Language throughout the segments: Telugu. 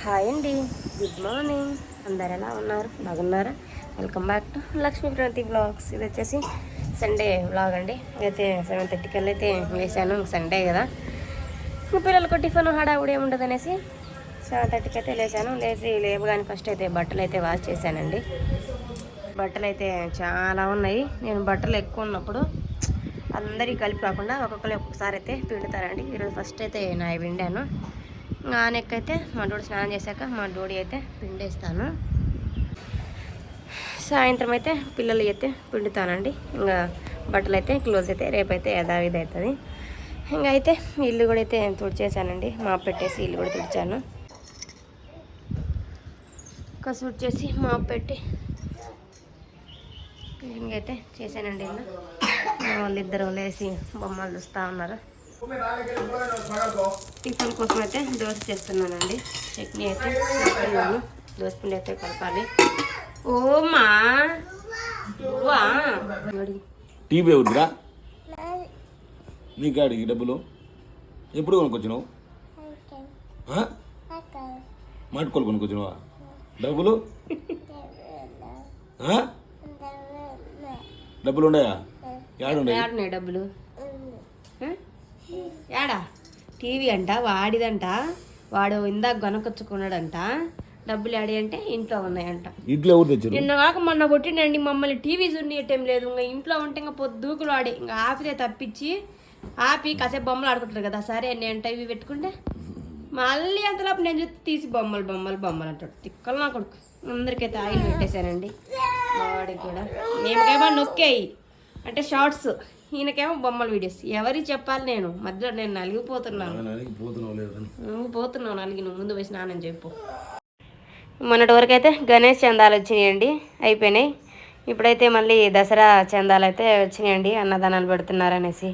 హాయ్ అండి, గుడ్ మార్నింగ్. అందరు ఎలా ఉన్నారు? బాగున్నారా? Welcome back to Lakshmi Pranathi blogs. ఇది వచ్చేసి సండే బ్లాగ్ అండి. అయితే 7:30 కల్లా అయితే వేసాను, సండే కదా. పిల్లలకు టిఫిన్ హడావుడి ఏముండదు అనేసి 7:30కి అయితే లేచాను. లేవగానే ఫస్ట్ అయితే బట్టలు అయితే వాష్ చేశానండి. బట్టలు అయితే చాలా ఉన్నాయి. నేను బట్టలు ఎక్కువ ఉన్నప్పుడు అందరికీ కలిపి కాకుండా ఒక్కొక్కసారి అయితే పిండుతారండి. ఈరోజు ఫస్ట్ అయితే నా పిండాను. నానెక్కైతే మా డోడి స్నానం చేశాక మా డోడి అయితే పిండేస్తాను. సాయంత్రం అయితే పిల్లలు అయితే పిండుతానండి. ఇంకా బట్టలు అయితే క్లోజ్ అయితే రేపైతే యథావిధి అవుతుంది. ఇంకా అయితే ఇల్లు కూడా అయితే తుడిచేసానండి. మాప్ పెట్టేసి ఇల్లు కూడా తుడిచాను. కసుడు చేసి మాప్ పెట్టి క్లీనింగ్ అయితే చేశానండి. ఇల్లు వాళ్ళిద్దరూ లేచి బొమ్మలు చూస్తూ ఉన్నారు. టిఫిన్ కోసం అయితే దోశ చేస్తున్నానండి. చట్నీ అయితే చేస్తున్నాను. దోశ పిండి అయితే కలపాలి. ఓమా టీవీ ఎవరిదిరా? నీకు అడిగి డబ్బులు ఎప్పుడు కొనుక్కొచ్చినావు? మాటుకోలు కొనుక్కొచ్చినావా? డబ్బులు డబ్బులు ఉన్నాయా? ఏడున్నాయి డబ్బులు? ఏడా? టీవీ అంట వాడిదంట, వాడు ఇందాక కొనుక్కొచ్చుకున్నాడంట. డబ్బులు ఆడి అంటే ఇంట్లో ఉన్నాయంట. ఇంట్లో ఎవరు తెచ్చారు? నిన్న కాక మొన్న కొట్టిండండి మమ్మల్ని. టీవీ చూడటం లేదు. ఇంకా ఇంట్లో ఉంటే ఇంకా పొద్దుకులు ఆడి ఇంకా ఆపితే తప్పించి ఆపి కాసేపు బొమ్మలు ఆడుకుంటారు కదా. సరే నేను టీవీ పెట్టుకుంటే మళ్ళీ అంతలోపు నేను చూసి తీసి బొమ్మలు అంటాడు. తిక్కలు నా కొడుకు. అందరికైతే ఆయిల్ పెట్టేశానండి. మా వాడికి కూడా. మేమకేమో నొక్కాయి అంటే షార్ట్స్, ఈయనకేమో బొమ్మల వీడియోస్. ఎవరికి చెప్పాలి? నేను మధ్యలో నేను నలిగిపోతున్నాను. నలిగి నువ్వు ముందు పోయి స్నానం చెప్పు. మొన్నటి వరకు అయితే గణేష్ చందాలు వచ్చినాయండి, అయిపోయినాయి. ఇప్పుడైతే మళ్ళీ దసరా చందాలు అయితే వచ్చినాయండి. అన్నదానాలు పెడుతున్నారనేసి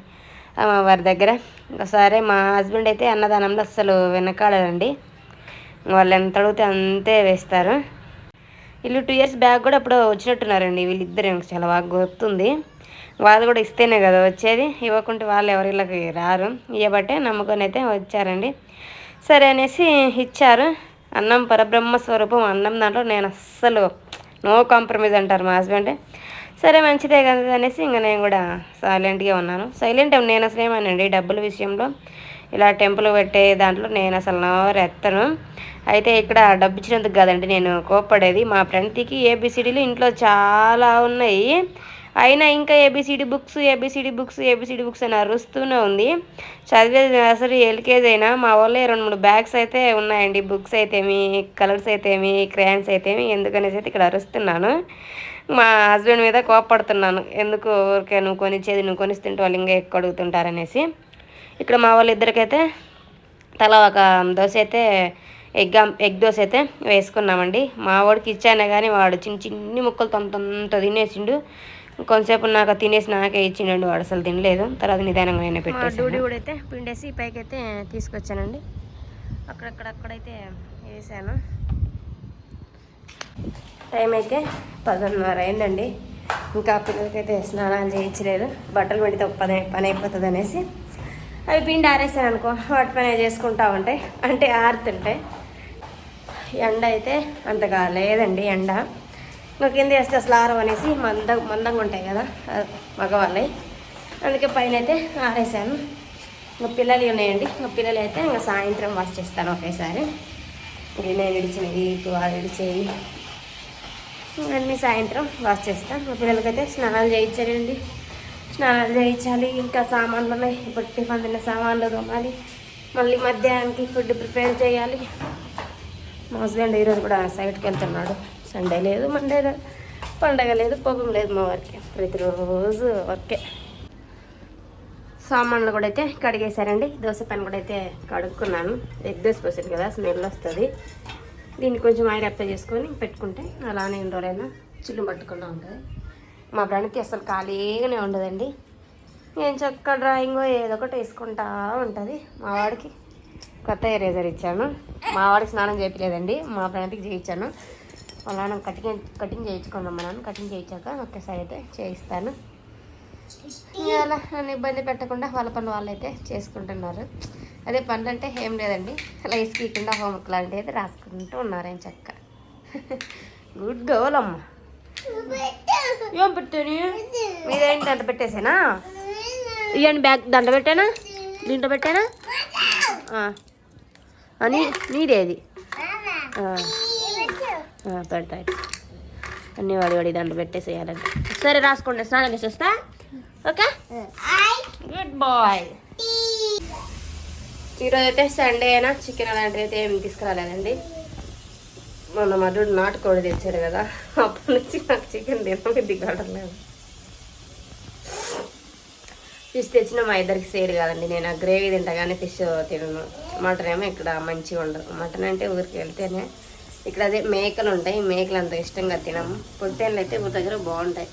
వారి దగ్గర. ఒకసారి మా హస్బెండ్ అయితే అన్నదానంలో అస్సలు వెనకాడదండి. వాళ్ళు ఎంత అడిగితే అంతే వేస్తారు. వీళ్ళు 2 years బ్యాక్ కూడా అప్పుడు వచ్చినట్టున్నారండి. వీళ్ళిద్దరు చాలా బాగా గుర్తుంది. వాళ్ళు కూడా ఇస్తేనే కదా వచ్చేది, ఇవ్వకుంటే వాళ్ళు ఎవరిళ్ళకి రారు. ఇవ్వబట్టే నమ్ముకొని అయితే వచ్చారండి. సరే అనేసి ఇచ్చారు. అన్నం పరబ్రహ్మ స్వరూపం. అన్నం దాంట్లో నేను అస్సలు నో కాంప్రమైజ్ అంటారు మా హస్బెండ్. సరే మంచిదే కదా అనేసి ఇంకా నేను కూడా సైలెంట్గా ఉన్నాను. నేను అసలు ఏమనండి డబ్బుల విషయంలో ఇలా టెంపుల్ పెట్టే దాంట్లో నేను అసలు నోరెత్తను. అయితే ఇక్కడ డబ్బు ఇచ్చినందుకు కాదండి నేను కోప్పడేది. మా ఫ్రెండ్కి ఏబిసిడీలు ఇంట్లో చాలా ఉన్నాయి, అయినా ఇంకా ఏబిసిడి బుక్స్ అని అరుస్తూనే ఉంది. చదివేది అసలు ఎల్కేజీ అయినా మా వాళ్ళే 2-3 బ్యాగ్స్ అయితే ఉన్నాయండి. బుక్స్ అయితేమి, కలర్స్ అయితేమి, క్రేయాన్స్ అయితేమి. ఎందుకనేసి అయితే ఇక్కడ అరుస్తున్నాను. మా హస్బెండ్ మీద కోప్పడుతున్నాను. ఎందుకు ఊరికే నువ్వు కొనిస్తుంటే వాళ్ళు ఇంకా ఎక్కువ అడుగుతుంటారనేసి. ఇక్కడ మా వాళ్ళిద్దరికైతే తలా ఒక దోశ అయితే ఎగ్ దోశ అయితే వేసుకున్నామండి. మా వాడికి ఇచ్చానే కానీ వాడు చిన్ని ముక్కలు తొంత తినేసిండు. కొంతసేపు నాకు తినేసి నాకే ఇచ్చిండండి. వాడు అసలు తినలేదు. తర్వాత నిదానంగా నేను పెట్టేసి డూడి కూడా అయితే పిండేసి పైకి అయితే తీసుకొచ్చానండి. అక్కడైతే వేసాను. టైం అయితే 11:30 అయిందండి. ఇంకా పిల్లలకైతే స్నానాలు చేయించలేదు. బట్టలు పెడితే పని అయిపోతుంది అనేసి అవి పిండి ఆరేసాను అనుకో, వాటి పని చేసుకుంటా ఉంటాయి. అంటే ఆరుతుంటాయి. ఎండ అయితే అంతగా లేదండి. ఎండ ఇంకా కింద వేస్తే అసలు ఆరం అనేసి మందంగా ఉంటాయి కదా మగవాళ్ళవి. అందుకే పైన అయితే ఆరేసాను. ఇంకా పిల్లలు ఉన్నాయండి. ఇంకా పిల్లలు అయితే ఇంకా సాయంత్రం వాష్ చేస్తాను ఒకేసారి. నేను ఇడిచినవి వాళ్ళు ఇడిచేవి అన్నీ సాయంత్రం వాష్ చేస్తాను. మా పిల్లలకైతే స్నానాలు చేయించాలండి. స్నానాలు చేయించాలి. ఇంకా సామాన్లు ఉన్నాయి. ఇప్పుడు టిఫిన్ తిన్న సామాన్లు తోమాలి. మళ్ళీ మధ్యాహ్నానికి ఫుడ్ ప్రిపేర్ చేయాలి. మా హస్బెండ్ ఈరోజు కూడా సైడ్కి వెళ్తున్నాడు. సండే లేదు, మండే లేదు, పండగ లేదు, పొగం లేదు మా వారికి. ప్రతిరోజు వర్కే. సామాన్లు కూడా అయితే కడిగేశారండి. దోశ పని కూడా అయితే కడుక్కున్నాను. ఎగ్ దోశ పోసాను కదా, స్మెల్ వస్తుంది. దీన్ని కొంచెం ఆయిల్ అప్లై చేసుకొని పెట్టుకుంటే అలానే రోజైనా చిల్లు పట్టుకుండా ఉంటుంది. మా ఫ్రెండ్కి అసలు ఖాళీగానే ఉండదండి. నేను చక్క డ్రాయింగ్ ఏదో ఒకటి వేసుకుంటా ఉంటుంది. మా వాడికి కొత్త ఎరేజర్ ఇచ్చాను. మా వాడికి స్నానం చేయలేదండి, మా ఫ్రెండ్కి చేయించాను. వాళ్ళ కటింగ్ చేయించుకున్నాం. కటింగ్ చేయించాక ఒకేసారి అయితే చేయిస్తాను. అలా నన్ను ఇబ్బంది పెట్టకుండా వాళ్ళ పనులు వాళ్ళైతే చేసుకుంటున్నారు. అదే పనులు అంటే ఏం లేదండి, లైస్ గీకుండా హోంవర్క్ లాంటివి అయితే రాసుకుంటూ ఉన్నారు ఏం చక్క. గుడ్ గర్ల్ అమ్మ. ఏం పెట్టాను మీదేంటి దండ పెట్టేసానా? ఇవన్నీ బ్యాగ్ దండ పెట్టానా, దీంట్లో పెట్టానా అని నీదేది పెడతాయి అన్నీ వాడి దండ పెట్టేసేయాలంటే. సరే రాసుకోండి, స్నానం చేసి వస్తా. Okay good bye. ఈరోజు అయితే సండే అయినా చికెన్ అలాంటివి అయితే ఏమి తీసుకురాలేదండి. మొన్న మధుడు నాటుకోడి తెచ్చారు కదా, అప్పటి నుంచి నాకు చికెన్ తినబుద్ధి కావట్లేదు. ఫిష్ తెచ్చిన మా ఇద్దరికి సేరు కాదండి, నేను గ్రేవీ తింటా కానీ ఫిష్ తినను. మటన్ ఏమో ఇక్కడ మంచిగా ఉండదు. మటన్ అంటే ఊరికి వెళ్తేనే, ఇక్కడ అదే మేకలు ఉంటాయి, మేకలు అంత ఇష్టంగా తినము. పొట్టేళ్ళు అయితే ఊరి దగ్గర బాగుంటాయి,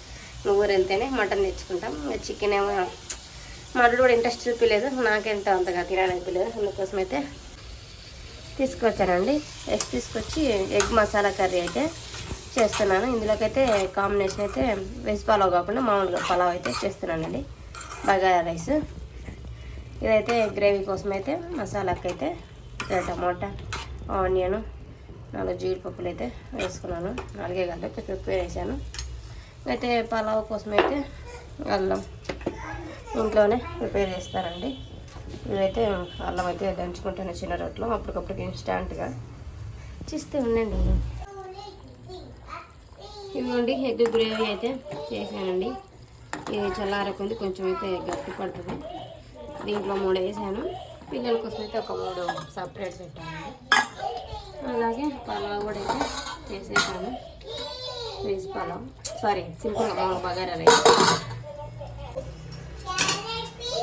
ఊరు వెళ్తేనే మటన్ తెచ్చుకుంటాం. చికెన్ ఏమో మధుడు కూడా ఇంట్రెస్ట్ చూపించలేదు, నాకేంటో అంతగా తినాలనిపించలేదు. అందుకోసం అయితే తీసుకొచ్చానండి. ఎగ్ తీసుకొచ్చి ఎగ్ మసాలా కర్రీ అయితే చేస్తున్నాను. ఇందులోకైతే కాంబినేషన్ అయితే వెజ్ పలావ్ కాకుండా మామూలుగా పలావ్ అయితే చేస్తున్నానండి, బగారా రైస్. ఇదైతే గ్రేవీ కోసం అయితే మసాలాకి అయితే టమాటా, ఆనియన్, 4 జీడిపప్పులు అయితే వేసుకున్నాను. 4 కాదు, కొంచెం ఎక్కువ వేసాను. అయితే పలావ్ కోసం అయితే అల్లం ఇంట్లోనే ప్రిపేర్ చేస్తానండి. ఇదైతే అల్లం అయితే దంచుకుంటాను చిన్న రోట్లో, అప్పటికప్పుడు ఇన్స్టాంట్గా చేస్తూ ఉండండి. ఇదిగోండి ఎగ్ గ్రేవీ అయితే చేశానండి. ఇది చల్లారకుంది, కొంచెం అయితే గట్టి పడుతుంది. దీంట్లో 3 వేసాను, పిల్లల కోసం అయితే ఒక 3 సపరేట్ పెట్టానండి. అలాగే పలావ్ కూడా అయితే చేసేసాను, వెజ్ పలావ్, సింపుల్గా బగారా రైస్.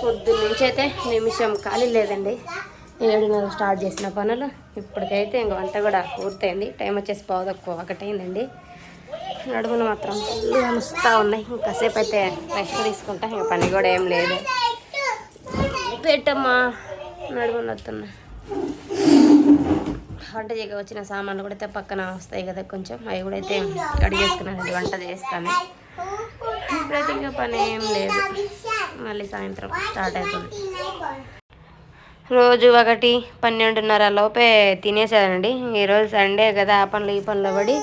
పొద్దున్న నుంచి అయితే నిమిషం ఖాళీ లేదండి. 7:30 స్టార్ట్ చేసిన పనులు ఇప్పటికైతే ఇంక వంట కూడా పూర్తయింది. టైం వచ్చేసి 1:15 అయిందండి. నడుములు మాత్రం ఫుల్గా వస్తూ ఉన్నాయి. ఇంకాసేపు అయితే రెస్ట్ తీసుకుంటా, ఇంకా పని కూడా ఏం లేదు. పెట్టమ్మా, నడుములు వస్తున్నా. వంట చేయక వచ్చిన సామాన్లు కూడా అయితే పక్కన వస్తాయి కదా కొంచెం, అవి కూడా అయితే కడిగేసుకున్నానండి, వంట చేస్తాను. ఇప్పుడైతే ఇంకా పని ఏం లేదు, మళ్ళీ సాయంత్రం స్టార్ట్ అవుతుంది. రోజు 1-12:30 లోపే తినేసానండి. ఈరోజు సండే కదా, ఆ పనులు ఈ పనులు పడి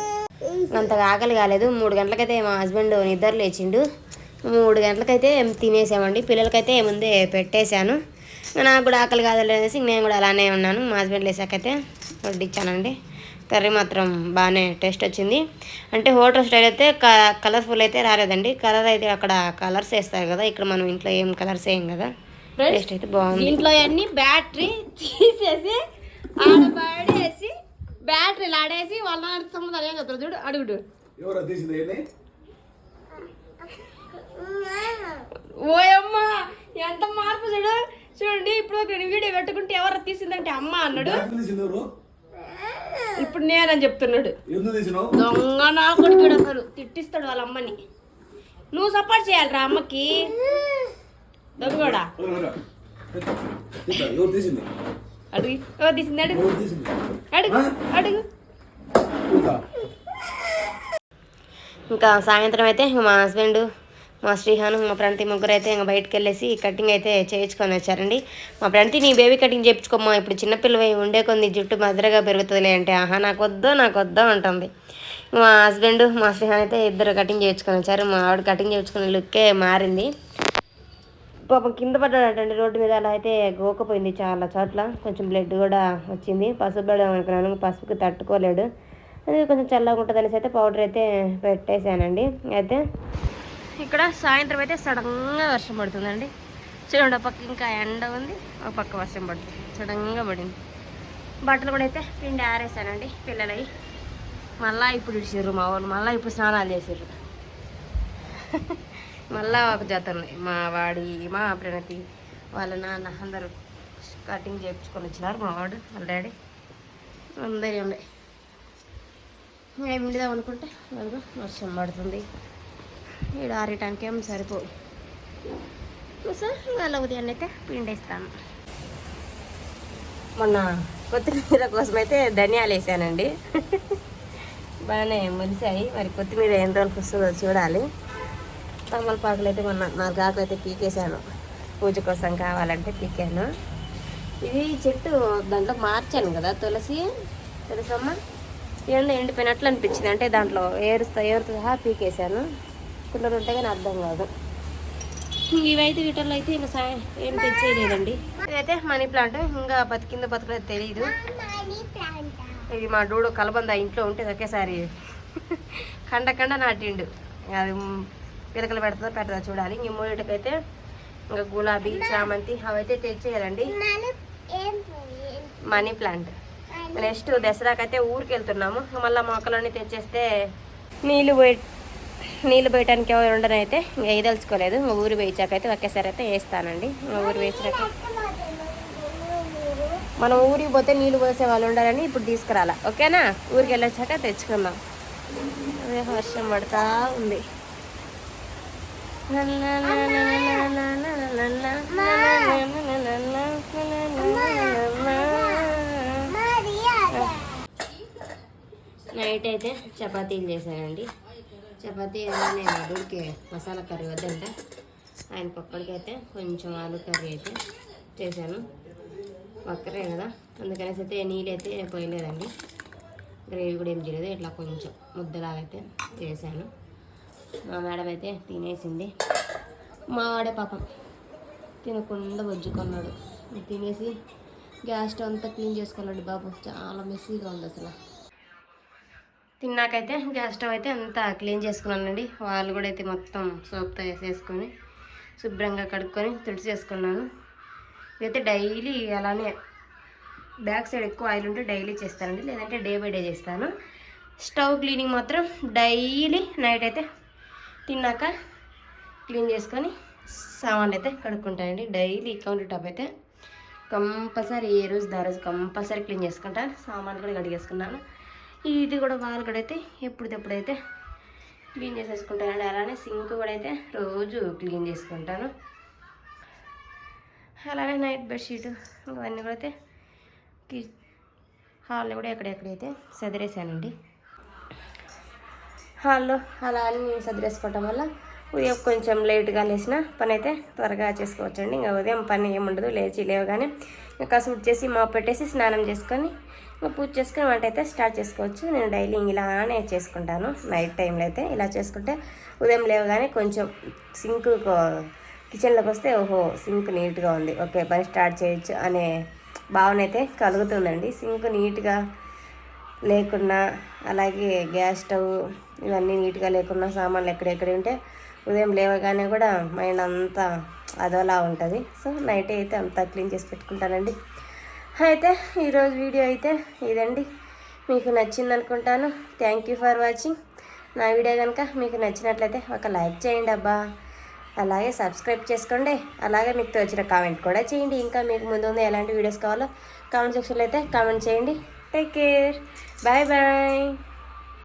అంతగా ఆకలి కాలేదు. 3 గంటలకైతే మా హస్బెండ్ నిద్ర లేచిండు, 3 గంటలకైతే తినేసామండి. పిల్లలకైతే ముందే పెట్టేశాను, నాకు కూడా ఆకలి కాదనేసి నేను కూడా అలానే ఉన్నాను. మా హస్బెండ్ లేసాకైతే వడ్డించానండి. కర్రీ మాత్రం బాగానే టేస్ట్ వచ్చింది. అంటే హోటల్ స్టైల్ అయితే కలర్ఫుల్ అయితే రాలేదండి. కలర్ అయితే అక్కడ కలర్స్ వేస్తారు కదా, ఇక్కడ మనం ఇంట్లో ఏం కలర్స్ వేయం కదా. టేస్ట్ అయితే బాగుంది. ఇంట్లో అన్ని బ్యాటరీ తీసేసి ఆడబడేసి బ్యాటరీలు ఆడేసి వాళ్ళ సంబంధాలు ఏం చెప్తారు చూడు, అడుగుడు. ఓయమ్మా ఎంత మార్పు చూడు. చూడండి, ఇప్పుడు వీడియో పెట్టుకుంటే ఎవరు తీసిందంటే అమ్మ అన్నాడు, ఇప్పుడు నేనని చెప్తున్నాడు. దొంగ నా కొడుకుడు, అసలు తిట్టిస్తాడు వాళ్ళ అమ్మని. నువ్వు సపోర్ట్ చేయాలిరా అమ్మకి. దొంగడా అడుగు, ఎవరు తీసింది అడుగు, అడుగు అడుగు. ఇంకా సాయంత్రం అయితే మా హస్బెండ్, మా శ్రీహాను, మా ప్రణతి ముగ్గురు అయితే ఇంకా బయటకు వెళ్ళేసి కటింగ్ అయితే చేయించుకొని వచ్చారండి. మా ప్రణతి నీ బేబీ కటింగ్ చేయించుకోమ్మా, ఇప్పుడు చిన్నపిల్లవి ఉండే కొన్ని జుట్టు మధ్యగా పెరుగుతుందిలే అంటే, ఆహా నాకు వద్దా అంటుంది. మా హస్బెండ్, మా శ్రీహాన్ అయితే ఇద్దరు కటింగ్ చేయించుకొని వచ్చారు. మా ఆవిడ కటింగ్ చేయించుకునే లుక్కే మారింది. పాపం కింద పడ్డాడటండి రోడ్డు మీద, అలా అయితే గోకపోయింది చాలా చోట్ల, కొంచెం బ్లడ్ కూడా వచ్చింది. పసుపు పెడదాం అనుకున్నాను, పసుపుకి తట్టుకోలేడు. అది కొంచెం చల్లగా ఉంటుంది అనేసి అయితే పౌడర్ అయితే పెట్టేశానండి. అయితే ఇక్కడ సాయంత్రం అయితే సడన్గా వర్షం పడుతుందండి. చూడండి, ఒక పక్క ఇంకా ఎండ ఉంది, ఒక పక్క వర్షం పడుతుంది, సడన్గా పడింది. బట్టలు కూడా అయితే పిండి ఆరేసానండి పిల్లలవి. మళ్ళీ ఇప్పుడు ఇడిచారు మా వాళ్ళు, మళ్ళీ ఇప్పుడు స్నానాలు చేసారు. మళ్ళీ ఒక జత ఉన్నాయి, మా వాడి, మా ప్రణతి వాళ్ళ నాన్న అందరూ కటింగ్ చేయించుకొని వచ్చినారు. మా వాడు, వాళ్ళ డాడీ అందరి ఉన్నాయి. ఏమి విండిదాం అనుకుంటే వాళ్ళకు వర్షం పడుతుంది. ఈడ ఆరేటానికి ఏం సరిపోవు. సో వాళ్ళ ఉదయాన్నే అయితే పిండేస్తాను. మొన్న కొత్తిమీర కోసం అయితే ధనియాలు వేసానండి, బాగానే ములిసాయి. మరి కొత్తిమీర ఎంత వరకు వస్తుందో చూడాలి. తమలపాకులు అయితే మొన్న 4 ఆకులు అయితే పీకేశాను, పూజ కోసం కావాలంటే పీకాను. ఇది చెట్టు దాంట్లో మార్చాను కదా తులసి తెలుసమ్మా, ఏందో ఎండిపోయినట్లు అనిపించింది. అంటే దాంట్లో ఏరుతో సహా పీకేశాను. కుండలు ఉంటే కానీ అర్థం కాదు. ఇవైతే వీటిల్లో అయితే ఇంకా ఏం తెచ్చేయలేదండి. ఇదైతే మనీ ప్లాంట్, ఇంకా బతికిందో బతకలేదు తెలియదు. ఇది మా డూడు కలబంద ఇంట్లో ఉంటే ఒకేసారి కండ నాటిండు. అది పిలకలు పెట్టదా చూడాలి. ఇంక మూడిటికైతే ఇంకా గులాబీ, చామంతి అవైతే తెచ్చేయాలండి. Money plant. నెక్స్ట్ దసరాకైతే ఊరికి వెళ్తున్నాము. మళ్ళీ మొక్కలన్నీ తెచ్చేస్తే నీళ్ళు పోయటానికి ఎవరు ఉండనైతే ఇంకా వేయదలుచుకోలేదు. ఊరు వేయించాకైతే ఒకేసారి అయితే వేస్తానండి. ఊరు వేయించాక మనం ఊరికి పోతే నీళ్ళు పోసే వాళ్ళు ఉండాలని ఇప్పుడు తీసుకురాలా. ఓకేనా? ఊరికి వెళ్ళొచ్చాక తెచ్చుకుందాం. అదే వర్షం పడతా ఉంది. నైట్ అయితే చపాతీలు చేశానండి. చపాతీ నేను అడుగుకి మసాలా కర్రీ వద్దంట, ఆయనకొక్కడికైతే కొంచెం ఆలు కర్రీ అయితే చేశాను. ఒక్కరే కదా అందుకనేసి అయితే నీళ్ళు అయితే పోయలేదండి. గ్రేవీ కూడా ఏం చేయలేదు, ఇట్లా కొంచెం ముద్దలాగైతే చేశాను. మా మేడం అయితే తినేసింది. మా వాడే పాపం తినకుండా వజ్జుకున్నాడు. తినేసి గ్యాస్ స్టవ్ అంతా క్లీన్ చేసుకున్నాడు బాబు. చాలా మెస్సీగా ఉంది అసలు. తిన్నాకైతే గ్యాస్ స్టవ్ అయితే అంతా క్లీన్ చేసుకున్నానండి. వాళ్ళు కూడా అయితే మొత్తం సోప్తో వేసేసుకొని శుభ్రంగా కడుక్కొని తుడిచేసుకున్నాను. ఇదైతే డైలీ అలానే బ్యాక్ సైడ్ ఎక్కువ ఆయిల్ ఉంటే డైలీ చేస్తానండి, లేదంటే డే బై డే చేస్తాను. స్టవ్ క్లీనింగ్ మాత్రం డైలీ నైట్ అయితే తిన్నాక క్లీన్ చేసుకొని సామాన్లు అయితే కడుక్కుంటానండి. డైలీ కౌంటర్ టాప్ అయితే కంపల్సరీ ఏ రోజు దా రోజు కంపల్సరీ క్లీన్ చేసుకుంటాను. సామాన్లు కూడా కడిగేసుకున్నాను. ఇది కూడా వాళ్ళు కూడా అయితే ఎప్పుడైతే క్లీన్ చేసేసుకుంటానండి. అలానే సింక్ కూడా అయితే రోజు క్లీన్ చేసుకుంటాను. అలానే నైట్ బెడ్షీట్ ఇవన్నీ కూడా అయితే హాల్లో కూడా ఎక్కడెక్కడైతే సదిరేసానండి. హాల్లో అలా అన్నీ సదిరేసుకోవటం వల్ల ఉదయం కొంచెం లేట్గా లేచిన పని అయితే త్వరగా చేసుకోవచ్చండి. ఇంకా ఉదయం పని ఏముండదు, లేవగానే ఇంకా కసువు చేసి మాపు పెట్టేసి స్నానం చేసుకొని ఇంకా పూజ చేసుకొని వంట అయితే స్టార్ట్ చేసుకోవచ్చు. నేను డైలీ ఇలానే చేసుకుంటాను. నైట్ టైంలో అయితే ఇలా చేసుకుంటే ఉదయం లేవగానే కొంచెం సింక్ కిచెన్లోకి వస్తే ఓహో సింక్ నీట్గా ఉంది, ఓకే పని స్టార్ట్ చేయొచ్చు అనే భావన అయితే కలుగుతుందండి. సింక్ నీట్గా లేకున్నా, అలాగే గ్యాస్ స్టవ్ ఇవన్నీ నీట్గా లేకున్నా, సామాన్లు ఎక్కడెక్కడ ఉంటే ఉదయం లేవగానే కూడా మైండ్ అంతా అదోలా ఉంటుంది. సో నైట్ అయితే అంతా క్లీన్ చేసి పెట్టుకుంటానండి. అయితే ఈరోజు వీడియో అయితే ఇదండి. మీకు నచ్చింది అనుకుంటాను. Thank you for watching. నా వీడియో కనుక మీకు నచ్చినట్లయితే ఒక లైక్ చేయండి అబ్బా, అలాగే సబ్స్క్రైబ్ చేసుకోండి. అలాగే మీకు తోచిన కామెంట్ కూడా చేయండి. ఇంకా మీకు ముందు ఎలాంటి వీడియోస్ కావాలో కామెంట్ సెక్షన్లో అయితే కామెంట్ చేయండి. Take care, bye bye.